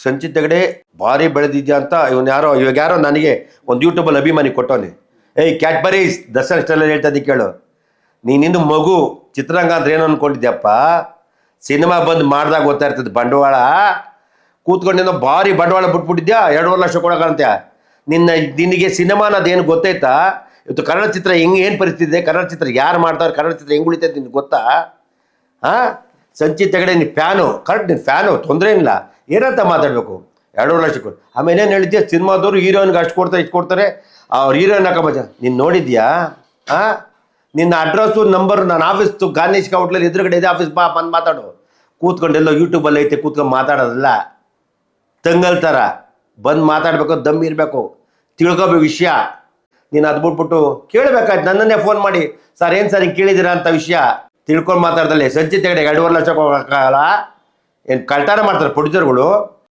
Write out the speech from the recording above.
ಸಂಚಿತ್ ಹೆಗಡೆ ಭಾರಿ ಬೆಳೆದಿದ್ಯಾ ಅಂತ ಇವಾಗ ಯಾರೋ ನನಗೆ ಒಂದು ಯೂಟ್ಯೂಬಲ್ಲಿ ಅಭಿಮಾನಿ ಕೊಟ್ಟವನೆ. ಏಯ್ ಕ್ಯಾಡ್ಬರೀಸ್ ದಸರಾ ಸ್ಟೈಲ್ ಹೇಳ್ತಾ ಇದ್ದಿ ಕೇಳು. ನೀನಿಂದು ಮಗು ಚಿತ್ರರಂಗ ಅಂದ್ರೆ ಏನು ಅನ್ಕೊಂಡಿದ್ಯಪ್ಪ? ಸಿನಿಮಾ ಬಂದು ಮಾಡ್ದಾಗ ಗೊತ್ತಾ ಇರ್ತದೆ ಬಂಡವಾಳ. ಕೂತ್ಕೊಂಡಿಂದ ಭಾರಿ ಬಂಡವಾಳ ಬಿಟ್ಬಿಟ್ಟಿದ್ಯಾ, 2.5 ಲಕ್ಷ ಕೊಡೋಕಂತ್ಯ. ನಿನಗೆ ಸಿನಿಮಾ ಅನ್ನೋದೇನು ಗೊತ್ತೈತಾ? ಇವತ್ತು ಕನ್ನಡ ಚಿತ್ರ ಹೆಂಗೆ ಏನು ಪರಿಸ್ಥಿತಿ ಇದೆ, ಕನ್ನಡ ಚಿತ್ರ ಯಾರು ಮಾಡ್ತಾರೆ, ಕನ್ನಡ ಚಿತ್ರ ಹೆಂಗೆ ಉಳಿತೈತೆ ನಿನ್ಗೆ ಗೊತ್ತಾ? ಹಾಂ, ಸಂಚಿತ್ ಹೆಗಡೆ ನೀನು ಫ್ಯಾನು, ಕರೆಕ್ಟ್, ನೀನು ಫ್ಯಾನು, ತೊಂದರೆ ಇಲ್ಲ, ಏನಂತ ಮಾತಾಡಬೇಕು. 2.5 ಲಕ್ಷ ಆಮೇಲೆ ಏನು ಹೇಳಿದ್ಯಾ? ಸಿನಿಮಾದವರು ಹೀರೋಯಿನ್ಗೆ ಅಷ್ಟು ಕೊಡ್ತಾರೆ, ಇಷ್ಟು ಕೊಡ್ತಾರೆ, ಅವ್ರು ಹೀರೋಯಿನ್ ಹಾಕಬಜ. ನೀನು ನೋಡಿದ್ಯಾ? ಹಾಂ, ನಿನ್ನ ಅಡ್ರೆಸ್ಸು ನಂಬರು ನನ್ನ ಆಫೀಸ್ದು ಗಾನೇಶ್ ಔಟ್ಲಲ್ಲಿ ಎದುರುಗಡೆ ಇದೆ, ಆಫೀಸ್ ಬಾ, ಬಂದು ಮಾತಾಡು. ಕೂತ್ಕೊಂಡೆಲ್ಲೋ ಯೂಟ್ಯೂಬಲ್ಲಿ ಐತೆ ಕೂತ್ಕೊಂಡು ಮಾತಾಡೋದಲ್ಲ, ತಂಗಲ್ ಥರ ಬಂದು ಮಾತಾಡಬೇಕು, ದಮ್ ಇರಬೇಕು, ತಿಳ್ಕೊಬೇಕು ವಿಷಯ. ನೀನು ಅದು ಬಿಟ್ಬಿಟ್ಟು ಕೇಳಬೇಕಾಯ್ತು ನನ್ನನ್ನೇ ಫೋನ್ ಮಾಡಿ, ಸರ್ ಏನು ಸರ್ ಹಿಂಗೆ ಕೇಳಿದ್ದೀರಾ ಅಂತ ವಿಷಯ ತಿಳ್ಕೊಂಡು ಮಾತಾಡ್ದಲ್ಲೇ. ಸಂಚಿತ್ ಹೆಗಡೆ 2.5 ಲಕ್ಷ ಕೊಡೋಕ್ಕಾಗಲ್ಲ. ಏನು ಕಳ್ತನ ಮಾಡ್ತಾರೆ ಪ್ರೊಡ್ಯೂಸರ್ಗಳು?